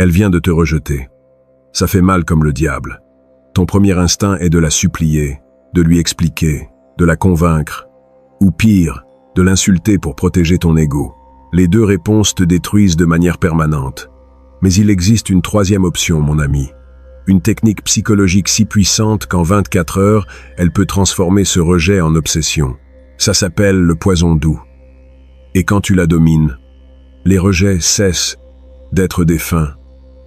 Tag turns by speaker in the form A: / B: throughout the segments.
A: Elle vient de te rejeter. Ça fait mal comme le diable. Ton premier instinct est de la supplier, de lui expliquer, de la convaincre, ou pire, de l'insulter pour protéger ton ego. Les deux réponses te détruisent de manière permanente. Mais il existe une troisième option, mon ami. Une technique psychologique si puissante qu'en 24 heures, elle peut transformer ce rejet en obsession. Ça s'appelle le poison doux. Et quand tu la domines, les rejets cessent d'être des fins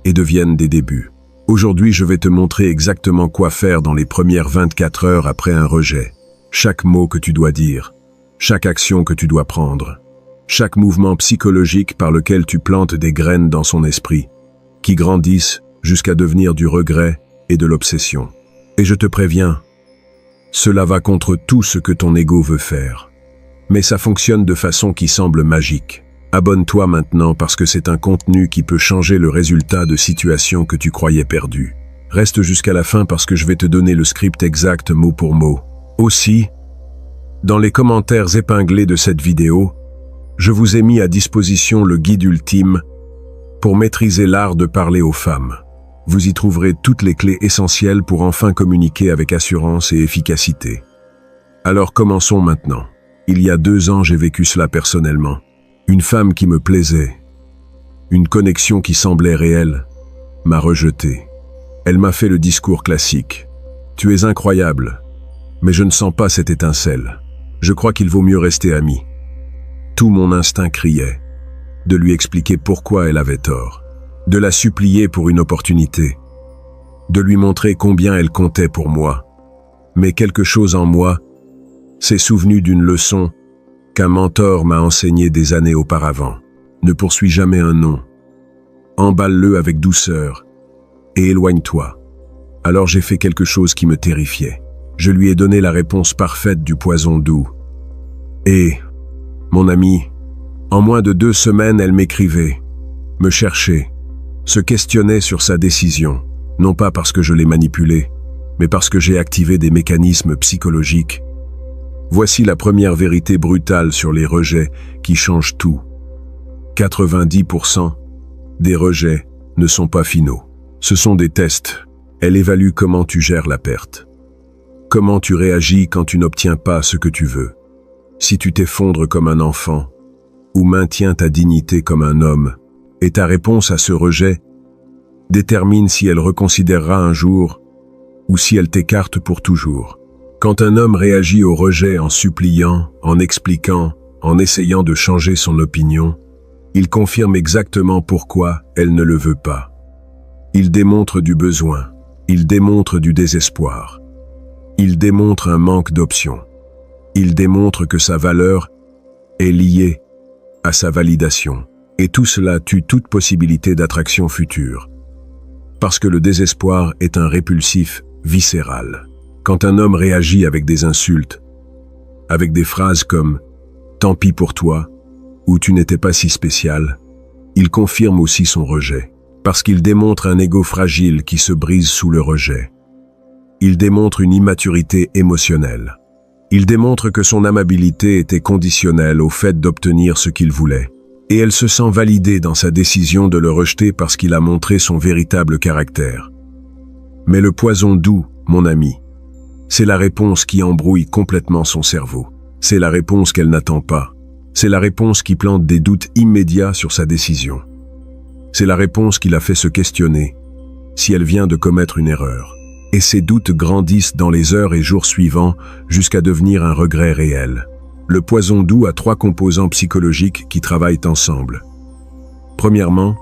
A: et deviennent des débuts. Aujourd'hui, je vais te montrer exactement quoi faire dans les premières 24 heures après un rejet. Chaque mot que tu dois dire, chaque action que tu dois prendre, chaque mouvement psychologique par lequel tu plantes des graines dans son esprit, qui grandissent jusqu'à devenir du regret et de l'obsession. Et je te préviens, cela va contre tout ce que ton ego veut faire. Mais ça fonctionne de façon qui semble magique. Abonne-toi maintenant parce que c'est un contenu qui peut changer le résultat de situations que tu croyais perdues. Reste jusqu'à la fin parce que je vais te donner le script exact mot pour mot. Aussi, dans les commentaires épinglés de cette vidéo, je vous ai mis à disposition le guide ultime pour maîtriser l'art de parler aux femmes. Vous y trouverez toutes les clés essentielles pour enfin communiquer avec assurance et efficacité. Alors commençons maintenant. Il y a 2 ans, j'ai vécu cela personnellement. Une femme qui me plaisait, une connexion qui semblait réelle, m'a rejeté. Elle m'a fait le discours classique. « Tu es incroyable, mais je ne sens pas cette étincelle. Je crois qu'il vaut mieux rester amis. » Tout mon instinct criait de lui expliquer pourquoi elle avait tort, de la supplier pour une opportunité, de lui montrer combien elle comptait pour moi. Mais quelque chose en moi s'est souvenu d'une leçon qu'un mentor m'a enseignée des années auparavant. Ne poursuis jamais un non. Emballe-le avec douceur et éloigne-toi. Alors j'ai fait quelque chose qui me terrifiait. Je lui ai donné la réponse parfaite du poison doux. Et, mon ami, en moins de 2 semaines, elle m'écrivait, me cherchait, se questionnait sur sa décision, non pas parce que je l'ai manipulée, mais parce que j'ai activé des mécanismes psychologiques. Voici la première vérité brutale sur les rejets qui change tout. 90% des rejets ne sont pas finaux. Ce sont des tests. Elle évalue comment tu gères la perte. Comment tu réagis quand tu n'obtiens pas ce que tu veux. Si tu t'effondres comme un enfant, ou maintiens ta dignité comme un homme, et ta réponse à ce rejet détermine si elle reconsidérera un jour ou si elle t'écarte pour toujours. Quand un homme réagit au rejet en suppliant, en expliquant, en essayant de changer son opinion, il confirme exactement pourquoi elle ne le veut pas. Il démontre du besoin, il démontre du désespoir, il démontre un manque d'options, il démontre que sa valeur est liée à sa validation. Et tout cela tue toute possibilité d'attraction future. Parce que le désespoir est un répulsif viscéral. Quand un homme réagit avec des insultes, avec des phrases comme « tant pis pour toi » ou « tu n'étais pas si spécial », il confirme aussi son rejet. Parce qu'il démontre un ego fragile qui se brise sous le rejet. Il démontre une immaturité émotionnelle. Il démontre que son amabilité était conditionnelle au fait d'obtenir ce qu'il voulait. Et elle se sent validée dans sa décision de le rejeter parce qu'il a montré son véritable caractère. Mais le poison doux, mon ami, c'est la réponse qui embrouille complètement son cerveau. C'est la réponse qu'elle n'attend pas. C'est la réponse qui plante des doutes immédiats sur sa décision. C'est la réponse qui la fait se questionner si elle vient de commettre une erreur. Et ces doutes grandissent dans les heures et jours suivants jusqu'à devenir un regret réel. Le poison doux a 3 composants psychologiques qui travaillent ensemble. Premièrement,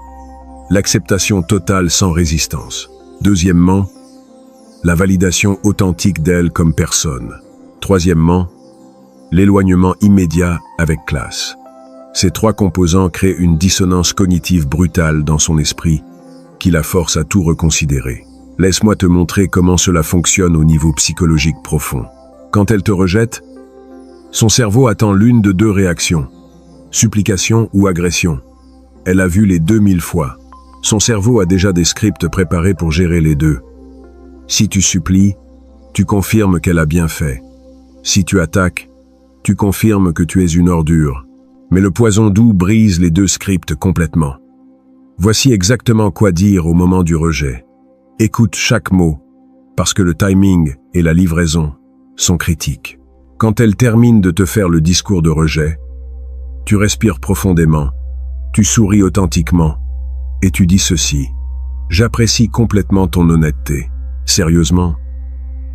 A: l'acceptation totale sans résistance. Deuxièmement, la validation authentique d'elle comme personne. Troisièmement, l'éloignement immédiat avec classe. Ces 3 composants créent une dissonance cognitive brutale dans son esprit qui la force à tout reconsidérer. Laisse-moi te montrer comment cela fonctionne au niveau psychologique profond. Quand elle te rejette, son cerveau attend l'une de 2 réactions, supplication ou agression. Elle a vu les 2000 fois. Son cerveau a déjà des scripts préparés pour gérer les deux. Si tu supplies, tu confirmes qu'elle a bien fait. Si tu attaques, tu confirmes que tu es une ordure. Mais le poison doux brise les 2 scripts complètement. Voici exactement quoi dire au moment du rejet. Écoute chaque mot, parce que le timing et la livraison sont critiques. Quand elle termine de te faire le discours de rejet, tu respires profondément, tu souris authentiquement, et tu dis ceci. J'apprécie complètement ton honnêteté. Sérieusement,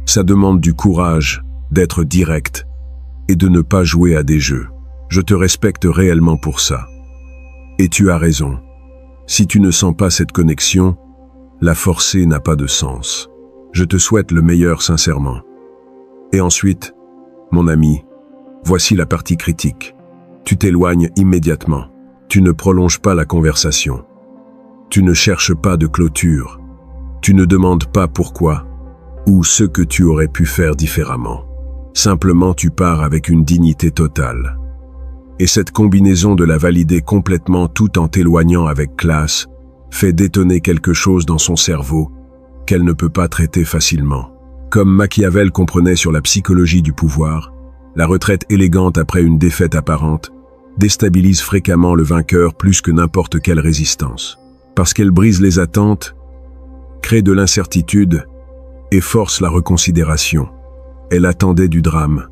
A: ça demande du courage d'être direct et de ne pas jouer à des jeux. Je te respecte réellement pour ça. Et tu as raison. Si tu ne sens pas cette connexion, la forcer n'a pas de sens. Je te souhaite le meilleur sincèrement. Et ensuite, mon ami, voici la partie critique. Tu t'éloignes immédiatement. Tu ne prolonges pas la conversation. Tu ne cherches pas de clôture. Tu ne demandes pas pourquoi ou ce que tu aurais pu faire différemment. Simplement, tu pars avec une dignité totale. Et cette combinaison de la valider complètement tout en t'éloignant avec classe fait détonner quelque chose dans son cerveau qu'elle ne peut pas traiter facilement. Comme Machiavel comprenait sur la psychologie du pouvoir, la retraite élégante après une défaite apparente déstabilise fréquemment le vainqueur plus que n'importe quelle résistance. Parce qu'elle brise les attentes, crée de l'incertitude et force la reconsidération. Elle attendait du drame.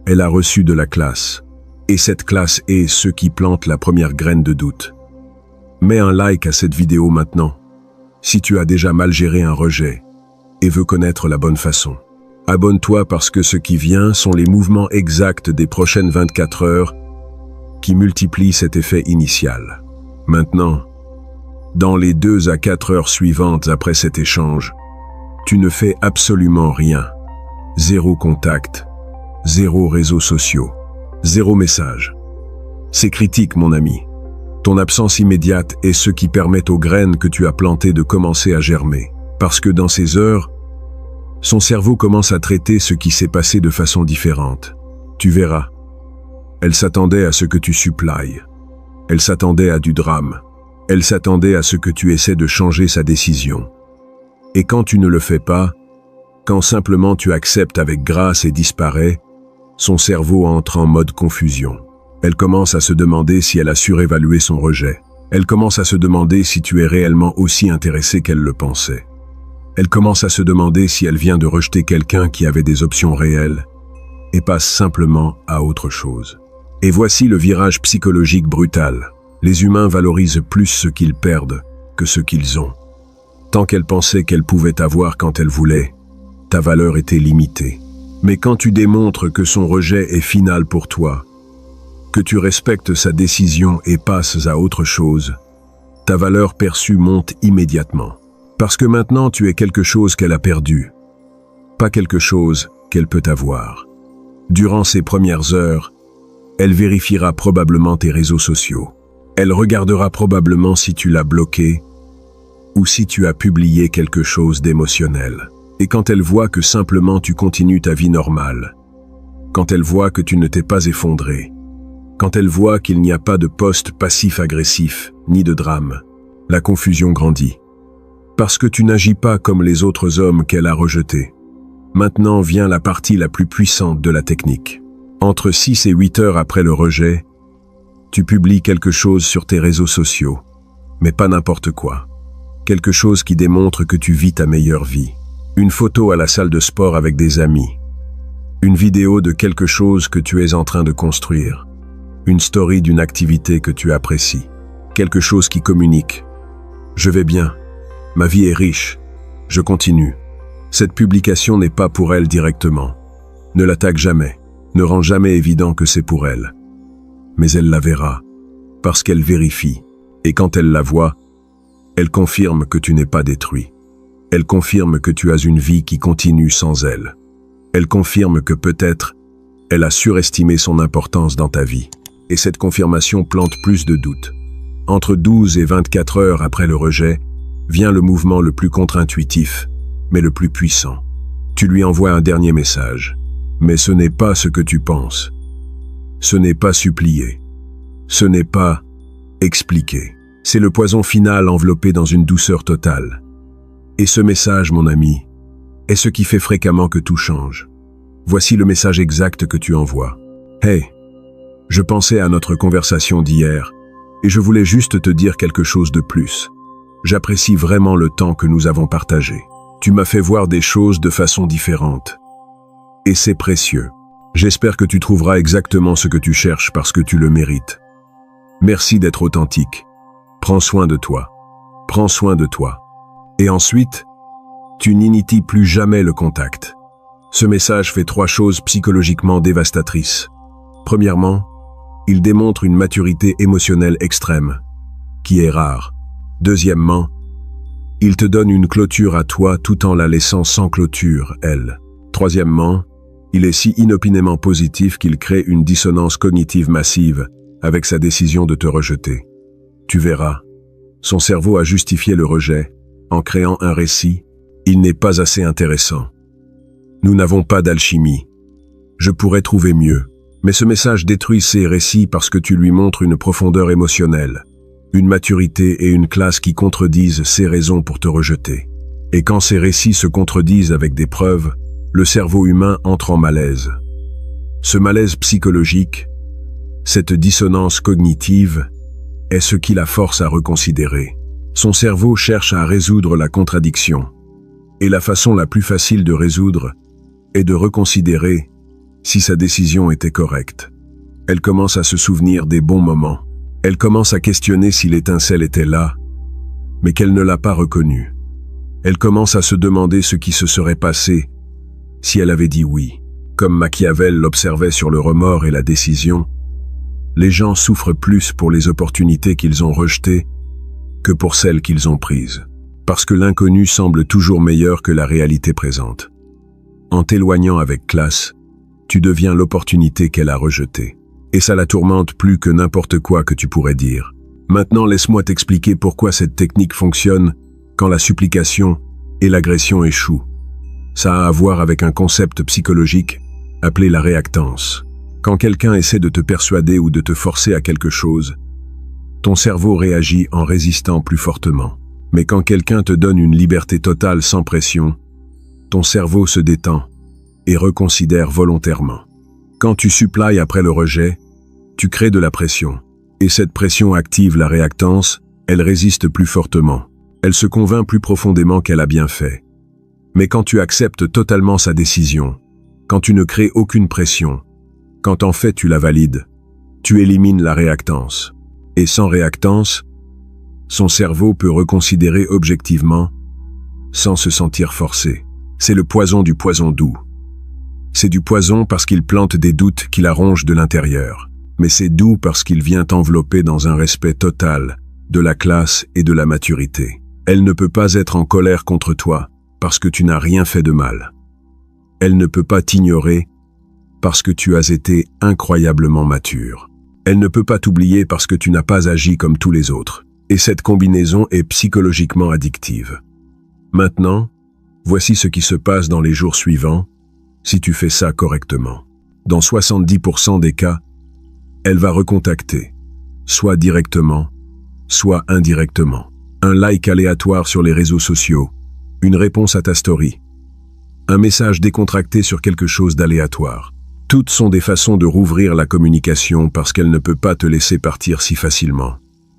A: Elle a reçu de la classe. Et cette classe est ce qui plante la première graine de doute. Mets un like à cette vidéo maintenant, si tu as déjà mal géré un rejet et veux connaître la bonne façon. Abonne-toi parce que ce qui vient sont les mouvements exacts des prochaines 24 heures qui multiplient cet effet initial. Maintenant, dans les 2 à 4 heures suivantes après cet échange, tu ne fais absolument rien. 0 contact, 0 réseaux sociaux, 0 message. C'est critique, mon ami. Ton absence immédiate est ce qui permet aux graines que tu as plantées de commencer à germer. Parce que dans ces heures, son cerveau commence à traiter ce qui s'est passé de façon différente. Tu verras. Elle s'attendait à ce que tu supplies. Elle s'attendait à du drame. Elle s'attendait à ce que tu essaies de changer sa décision. Et quand tu ne le fais pas, quand simplement tu acceptes avec grâce et disparais, son cerveau entre en mode confusion. Elle commence à se demander si elle a surévalué son rejet. Elle commence à se demander si tu es réellement aussi intéressé qu'elle le pensait. Elle commence à se demander si elle vient de rejeter quelqu'un qui avait des options réelles et passe simplement à autre chose. Et voici le virage psychologique brutal. Les humains valorisent plus ce qu'ils perdent que ce qu'ils ont. Tant qu'elle pensait qu'elle pouvait avoir quand elle voulait, ta valeur était limitée. Mais quand tu démontres que son rejet est final pour toi, que tu respectes sa décision et passes à autre chose, ta valeur perçue monte immédiatement. Parce que maintenant tu es quelque chose qu'elle a perdu, pas quelque chose qu'elle peut avoir. Durant ces premières heures, elle vérifiera probablement tes réseaux sociaux. Elle regardera probablement si tu l'as bloqué ou si tu as publié quelque chose d'émotionnel. Et quand elle voit que simplement tu continues ta vie normale, quand elle voit que tu ne t'es pas effondré, quand elle voit qu'il n'y a pas de post passif-agressif, ni de drame, la confusion grandit. Parce que tu n'agis pas comme les autres hommes qu'elle a rejetés. Maintenant vient la partie la plus puissante de la technique. Entre 6 et 8 heures après le rejet, tu publies quelque chose sur tes réseaux sociaux, mais pas n'importe quoi. Quelque chose qui démontre que tu vis ta meilleure vie. Une photo à la salle de sport avec des amis. Une vidéo de quelque chose que tu es en train de construire. Une story d'une activité que tu apprécies. Quelque chose qui communique. Je vais bien. Ma vie est riche. Je continue. Cette publication n'est pas pour elle directement. Ne l'attaque jamais. Ne rend jamais évident que c'est pour elle. Mais elle la verra. Parce qu'elle vérifie. Et quand elle la voit, elle confirme que tu n'es pas détruit. Elle confirme que tu as une vie qui continue sans elle. Elle confirme que peut-être, elle a surestimé son importance dans ta vie. Et cette confirmation plante plus de doutes. Entre 12 et 24 heures après le rejet, vient le mouvement le plus contre-intuitif, mais le plus puissant. Tu lui envoies un dernier message. Mais ce n'est pas ce que tu penses. Ce n'est pas supplier. Ce n'est pas expliquer. C'est le poison final enveloppé dans une douceur totale. Et ce message, mon ami, est ce qui fait fréquemment que tout change. Voici le message exact que tu envoies. Hey, je pensais à notre conversation d'hier Et je voulais juste te dire quelque chose de plus. J'apprécie vraiment le temps que nous avons partagé. Tu m'as fait voir des choses de façon différente. Et c'est précieux. J'espère que tu trouveras exactement ce que tu cherches parce que tu le mérites. Merci d'être authentique. Prends soin de toi. Prends soin de toi. Et ensuite, tu n'inities plus jamais le contact. Ce message fait 3 choses psychologiquement dévastatrices. Premièrement, il démontre une maturité émotionnelle extrême, qui est rare. Deuxièmement, il te donne une clôture à toi tout en la laissant sans clôture, elle. Troisièmement, il est si inopinément positif qu'il crée une dissonance cognitive massive avec sa décision de te rejeter. Tu verras, son cerveau a justifié le rejet en créant un récit. Il n'est pas assez intéressant. Nous n'avons pas d'alchimie. Je pourrais trouver mieux, mais ce message détruit ces récits parce que tu lui montres une profondeur émotionnelle, une maturité et une classe qui contredisent ses raisons pour te rejeter. Et quand ces récits se contredisent avec des preuves, le cerveau humain entre en malaise. Ce malaise psychologique, cette dissonance cognitive, est ce qui la force à reconsidérer. Son cerveau cherche à résoudre la contradiction. Et la façon la plus facile de résoudre est de reconsidérer si sa décision était correcte. Elle commence à se souvenir des bons moments. Elle commence à questionner si l'étincelle était là, mais qu'elle ne l'a pas reconnue. Elle commence à se demander ce qui se serait passé si elle avait dit oui. Comme Machiavel l'observait sur le remords et la décision, les gens souffrent plus pour les opportunités qu'ils ont rejetées que pour celles qu'ils ont prises. Parce que l'inconnu semble toujours meilleur que la réalité présente. En t'éloignant avec classe, tu deviens l'opportunité qu'elle a rejetée. Et ça la tourmente plus que n'importe quoi que tu pourrais dire. Maintenant, laisse-moi t'expliquer pourquoi cette technique fonctionne quand la supplication et l'agression échouent. Ça a à voir avec un concept psychologique appelé la réactance. Quand quelqu'un essaie de te persuader ou de te forcer à quelque chose, ton cerveau réagit en résistant plus fortement. Mais quand quelqu'un te donne une liberté totale sans pression, ton cerveau se détend et reconsidère volontairement. Quand tu supplies après le rejet, tu crées de la pression. Et cette pression active la réactance, elle résiste plus fortement. Elle se convainc plus profondément qu'elle a bien fait. Mais quand tu acceptes totalement sa décision, quand tu ne crées aucune pression, quand en fait tu la valides, tu élimines la réactance. Et sans réactance, son cerveau peut reconsidérer objectivement, sans se sentir forcé. C'est le poison du poison doux. C'est du poison parce qu'il plante des doutes qui la rongent de l'intérieur. Mais c'est doux parce qu'il vient t'envelopper dans un respect total de la classe et de la maturité. Elle ne peut pas être en colère contre toi parce que tu n'as rien fait de mal. Elle ne peut pas t'ignorer parce que tu as été incroyablement mature. Elle ne peut pas t'oublier parce que tu n'as pas agi comme tous les autres. Et cette combinaison est psychologiquement addictive. Maintenant, voici ce qui se passe dans les jours suivants si tu fais ça correctement. Dans 70% des cas, elle va recontacter, soit directement, soit indirectement. Un like aléatoire sur les réseaux sociaux, une réponse à ta story, un message décontracté sur quelque chose d'aléatoire. Toutes sont des façons de rouvrir la communication parce qu'elle ne peut pas te laisser partir si facilement.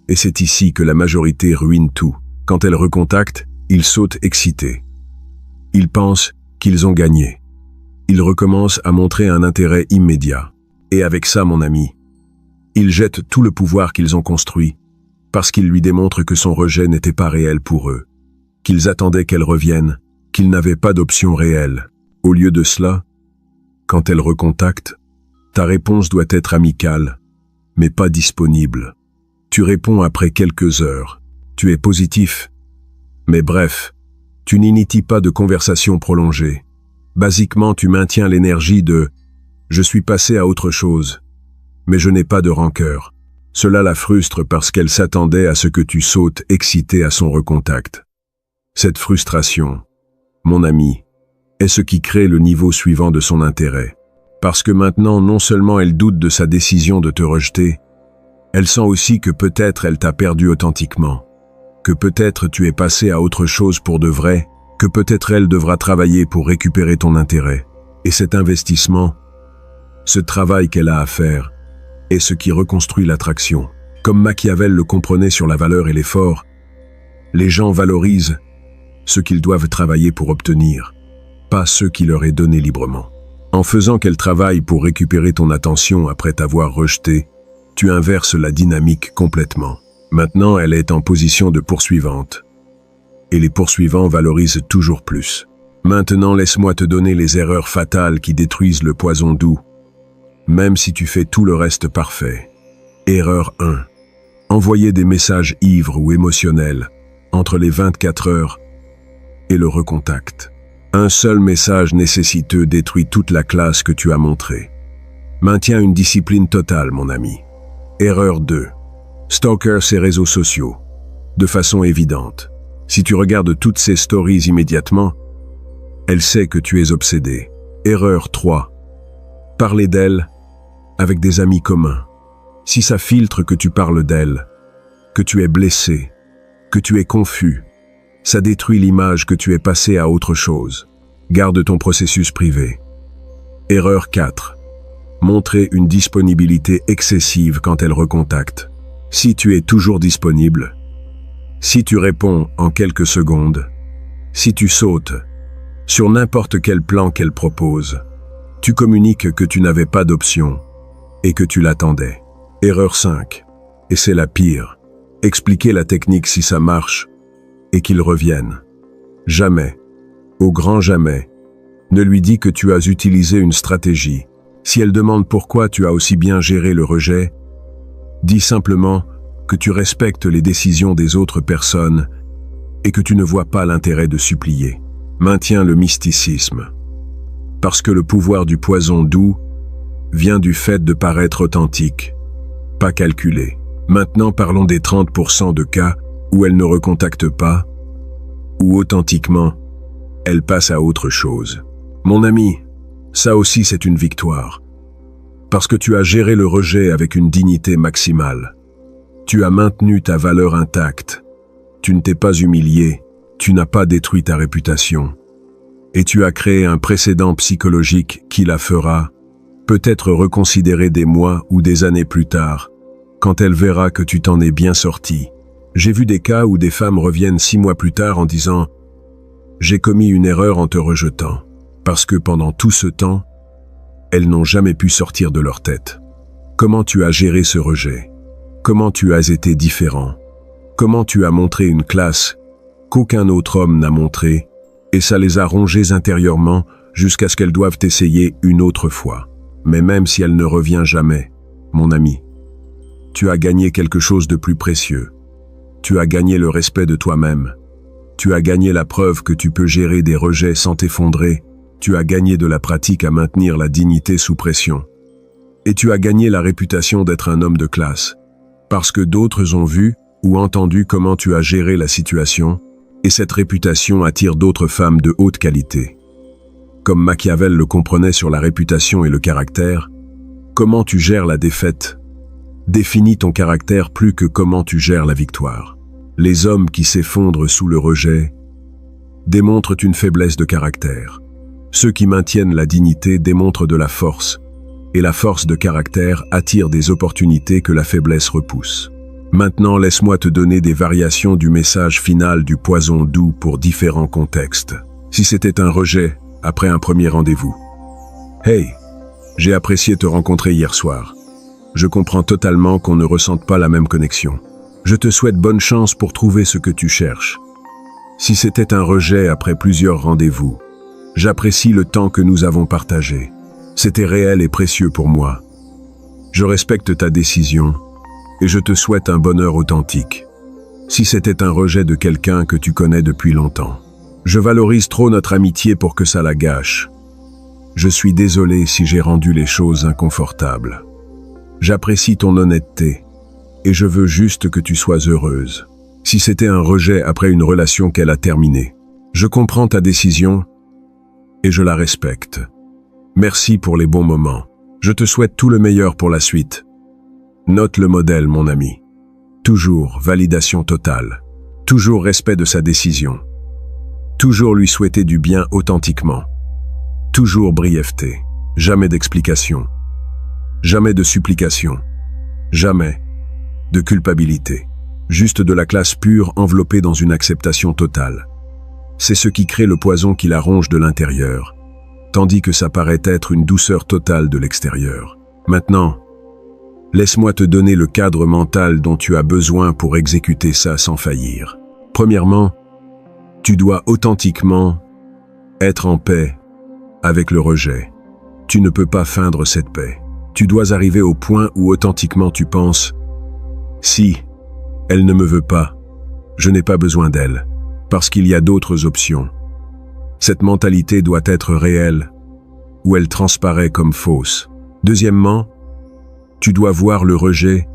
A: Et c'est ici que la majorité ruine tout. Quand elle recontacte, ils sautent excités. Ils pensent qu'ils ont gagné. Ils recommencent à montrer un intérêt immédiat. Et avec ça, mon ami, ils jettent tout le pouvoir qu'ils ont construit, parce qu'ils lui démontrent que son rejet n'était pas réel pour eux, qu'ils attendaient qu'elle revienne, qu'ils n'avaient pas d'option réelle. Au lieu de cela, quand elle recontacte, ta réponse doit être amicale, mais pas disponible. Tu réponds après quelques heures, tu es positif, mais bref, tu n'inities pas de conversation prolongée. Basiquement, tu maintiens l'énergie de « je suis passé à autre chose ». Mais je n'ai pas de rancœur. Cela la frustre parce qu'elle s'attendait à ce que tu sautes excité à son recontact. Cette frustration, mon ami, est ce qui crée le niveau suivant de son intérêt. Parce que maintenant, non seulement elle doute de sa décision de te rejeter, elle sent aussi que peut-être elle t'a perdu authentiquement, que peut-être tu es passé à autre chose pour de vrai, que peut-être elle devra travailler pour récupérer ton intérêt. Et cet investissement, ce travail qu'elle a à faire, est ce qui reconstruit l'attraction. Comme Machiavel le comprenait sur la valeur et l'effort, les gens valorisent ce qu'ils doivent travailler pour obtenir, pas ce qui leur est donné librement. En faisant qu'elle travaille pour récupérer ton attention après t'avoir rejeté, tu inverses la dynamique complètement. Maintenant, elle est en position de poursuivante. Et les poursuivants valorisent toujours plus. Maintenant, laisse-moi te donner les erreurs fatales qui détruisent le poison doux, même si tu fais tout le reste parfait. Erreur 1. Envoyer des messages ivres ou émotionnels entre les 24 heures et le recontact. Un seul message nécessiteux détruit toute la classe que tu as montrée. Maintiens une discipline totale, mon ami. Erreur 2. Stalker ses réseaux sociaux. De façon évidente. Si tu regardes toutes ces stories immédiatement, elle sait que tu es obsédé. Erreur 3. Parler d'elle avec des amis communs. Si ça filtre que tu parles d'elle, que tu es blessé, que tu es confus, ça détruit l'image que tu es passé à autre chose. Garde ton processus privé. Erreur 4. Montrer une disponibilité excessive quand elle recontacte. Si tu es toujours disponible, si tu réponds en quelques secondes, si tu sautes sur n'importe quel plan qu'elle propose, tu communiques que tu n'avais pas d'option et que tu l'attendais. Erreur 5. Et c'est la pire. Expliquer la technique si ça marche et qu'il revienne. Jamais, au grand jamais, ne lui dis que tu as utilisé une stratégie. Si elle demande pourquoi tu as aussi bien géré le rejet, dis simplement que tu respectes les décisions des autres personnes et que tu ne vois pas l'intérêt de supplier. Maintiens le mysticisme. Parce que le pouvoir du poison doux vient du fait de paraître authentique, pas calculé. Maintenant parlons des 30% de cas où elle ne recontacte pas, ou authentiquement, elle passe à autre chose. Mon ami, ça aussi c'est une victoire. Parce que tu as géré le rejet avec une dignité maximale. Tu as maintenu ta valeur intacte. Tu ne t'es pas humilié. Tu n'as pas détruit ta réputation. Et tu as créé un précédent psychologique qui la fera peut-être reconsidérer des mois ou des années plus tard, quand elle verra que tu t'en es bien sorti. J'ai vu des cas où des femmes reviennent 6 mois plus tard en disant « J'ai commis une erreur en te rejetant », parce que pendant tout ce temps, elles n'ont jamais pu sortir de leur tête. Comment tu as géré ce rejet? Comment tu as été différent? Comment tu as montré une classe qu'aucun autre homme n'a montrée, et ça les a rongées intérieurement jusqu'à ce qu'elles doivent essayer une autre fois. Mais même si elle ne revient jamais, mon ami, tu as gagné quelque chose de plus précieux. Tu as gagné le respect de toi-même. Tu as gagné la preuve que tu peux gérer des rejets sans t'effondrer. Tu as gagné de la pratique à maintenir la dignité sous pression. Et tu as gagné la réputation d'être un homme de classe. Parce que d'autres ont vu ou entendu comment tu as géré la situation, et cette réputation attire d'autres femmes de haute qualité. Comme Machiavel le comprenait sur la réputation et le caractère, comment tu gères la défaite définit ton caractère plus que comment tu gères la victoire. Les hommes qui s'effondrent sous le rejet démontrent une faiblesse de caractère. Ceux qui maintiennent la dignité démontrent de la force, et la force de caractère attire des opportunités que la faiblesse repousse. Maintenant, laisse-moi te donner des variations du message final du poison doux pour différents contextes. Si c'était un rejet après un premier rendez-vous. Hey, j'ai apprécié te rencontrer hier soir. Je comprends totalement qu'on ne ressente pas la même connexion. Je te souhaite bonne chance pour trouver ce que tu cherches. Si c'était un rejet après plusieurs rendez-vous, j'apprécie le temps que nous avons partagé. C'était réel et précieux pour moi. Je respecte ta décision et je te souhaite un bonheur authentique. Si c'était un rejet de quelqu'un que tu connais depuis longtemps, je valorise trop notre amitié pour que ça la gâche. Je suis désolé si j'ai rendu les choses inconfortables. J'apprécie ton honnêteté et je veux juste que tu sois heureuse. Si c'était un rejet après une relation qu'elle a terminée, je comprends ta décision et je la respecte. Merci pour les bons moments. Je te souhaite tout le meilleur pour la suite. Note le modèle, mon ami. Toujours validation totale. Toujours respect de sa décision. Toujours lui souhaiter du bien authentiquement. Toujours brièveté. Jamais d'explication. Jamais de supplication. Jamais. de culpabilité. Juste de la classe pure enveloppée dans une acceptation totale. C'est ce qui crée le poison qui la ronge de l'intérieur, tandis que ça paraît être une douceur totale de l'extérieur. Maintenant, laisse-moi te donner le cadre mental dont tu as besoin pour exécuter ça sans faillir. Premièrement, tu dois authentiquement être en paix avec le rejet. Tu ne peux pas feindre cette paix. Tu dois arriver au point où authentiquement tu penses « Si, elle ne me veut pas, je n'ai pas besoin d'elle, parce qu'il y a d'autres options. » Cette mentalité doit être réelle, ou elle transparaît comme fausse. Deuxièmement, tu dois voir le rejet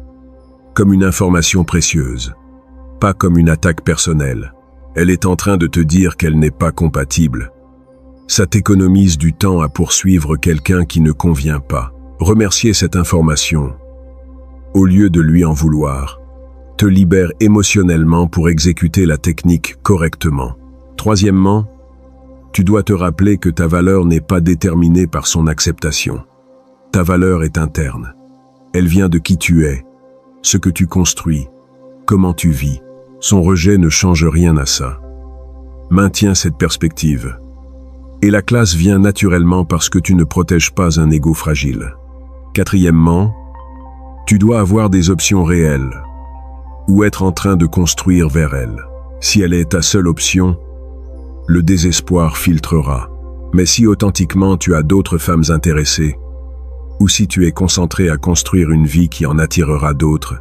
A: comme une information précieuse, pas comme une attaque personnelle. Elle est en train de te dire qu'elle n'est pas compatible. Ça t'économise du temps à poursuivre quelqu'un qui ne convient pas. Remercier cette information, au lieu de lui en vouloir, te libère émotionnellement pour exécuter la technique correctement. Troisièmement, tu dois te rappeler que ta valeur n'est pas déterminée par son acceptation. Ta valeur est interne. Elle vient de qui tu es, ce que tu construis, comment tu vis. Son rejet ne change rien à ça. Maintiens cette perspective. Et la classe vient naturellement parce que tu ne protèges pas un ego fragile. Quatrièmement, tu dois avoir des options réelles, ou être en train de construire vers elle. Si elle est ta seule option, le désespoir filtrera. Mais si authentiquement tu as d'autres femmes intéressées, ou si tu es concentré à construire une vie qui en attirera d'autres,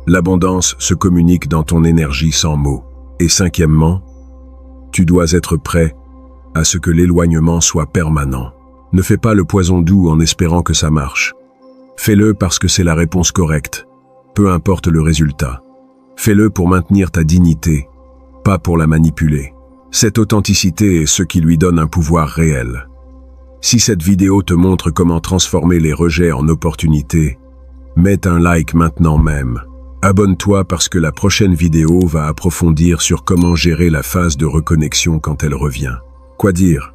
A: l'abondance se communique dans ton énergie sans mots. Et cinquièmement, tu dois être prêt à ce que l'éloignement soit permanent. Ne fais pas le poison doux en espérant que ça marche. Fais-le parce que c'est la réponse correcte, peu importe le résultat. Fais-le pour maintenir ta dignité, pas pour la manipuler. Cette authenticité est ce qui lui donne un pouvoir réel. Si cette vidéo te montre comment transformer les rejets en opportunités, mets un like maintenant même. Abonne-toi parce que la prochaine vidéo va approfondir sur comment gérer la phase de reconnexion quand elle revient. Quoi dire?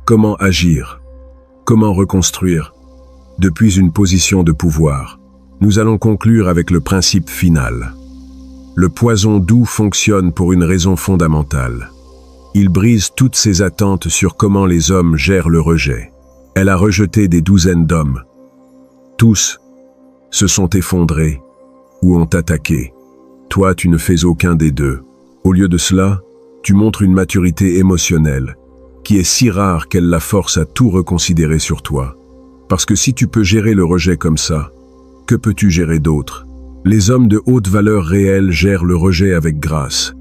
A: Comment agir? Comment reconstruire? Depuis une position de pouvoir, nous allons conclure avec le principe final. Le poison doux fonctionne pour une raison fondamentale. Il brise toutes ses attentes sur comment les hommes gèrent le rejet. Elle a rejeté des douzaines d'hommes. Tous se sont effondrés ou ont attaqué. Toi, tu ne fais aucun des deux. Au lieu de cela, tu montres une maturité émotionnelle qui est si rare qu'elle la force à tout reconsidérer sur toi. Parce que si tu peux gérer le rejet comme ça, que peux-tu gérer d'autre? Les hommes de haute valeur réelle gèrent le rejet avec grâce.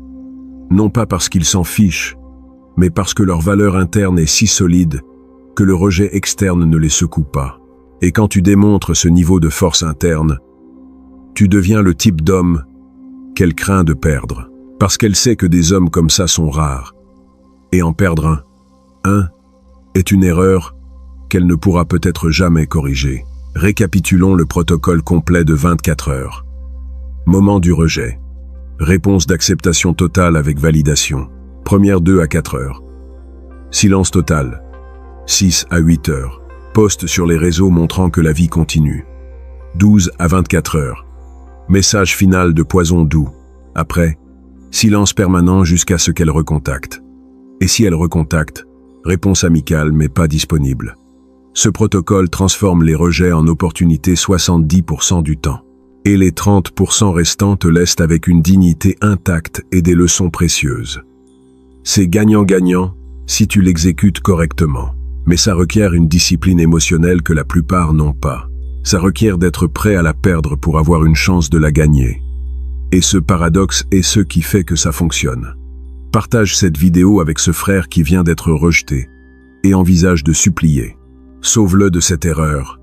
A: Non pas parce qu'ils s'en fichent, mais parce que leur valeur interne est si solide que le rejet externe ne les secoue pas. Et quand tu démontres ce niveau de force interne, tu deviens le type d'homme qu'elle craint de perdre. Parce qu'elle sait que des hommes comme ça sont rares. Et en perdre un est une erreur qu'elle ne pourra peut-être jamais corriger. Récapitulons le protocole complet de 24 heures. Moment du rejet. Réponse d'acceptation totale avec validation. Première 2 à 4 heures. Silence total. 6 à 8 heures. Post sur les réseaux montrant que la vie continue. 12 à 24 heures. Message final de poison doux. Après, silence permanent jusqu'à ce qu'elle recontacte. Et si elle recontacte, réponse amicale mais pas disponible. Ce protocole transforme les rejets en opportunités 70% du temps. Et les 30% restants te laissent avec une dignité intacte et des leçons précieuses. C'est gagnant-gagnant si tu l'exécutes correctement. Mais ça requiert une discipline émotionnelle que la plupart n'ont pas. Ça requiert d'être prêt à la perdre pour avoir une chance de la gagner. Et ce paradoxe est ce qui fait que ça fonctionne. Partage cette vidéo avec ce frère qui vient d'être rejeté et envisage de supplier. Sauve-le de cette erreur.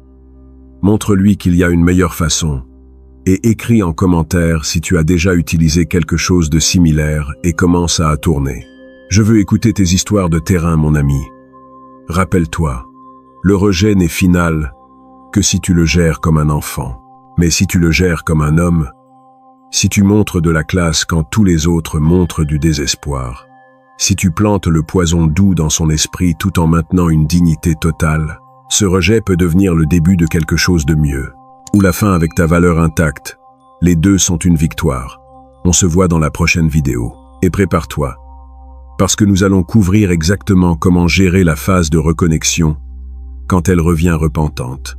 A: Montre-lui qu'il y a une meilleure façon. Et écris en commentaire si tu as déjà utilisé quelque chose de similaire et comment ça a tourné. Je veux écouter tes histoires de terrain, mon ami. Rappelle-toi, le rejet n'est final que si tu le gères comme un enfant. Mais si tu le gères comme un homme, si tu montres de la classe quand tous les autres montrent du désespoir, si tu plantes le poison doux dans son esprit tout en maintenant une dignité totale, ce rejet peut devenir le début de quelque chose de mieux, ou la fin avec ta valeur intacte, Les deux sont une victoire. On se voit dans la prochaine vidéo. Et prépare-toi, parce que nous allons couvrir exactement comment gérer la phase de reconnexion quand elle revient repentante.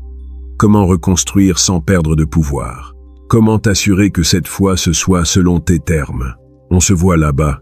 A: Comment reconstruire sans perdre de pouvoir. Comment t'assurer que cette fois ce soit selon tes termes. On se voit là-bas.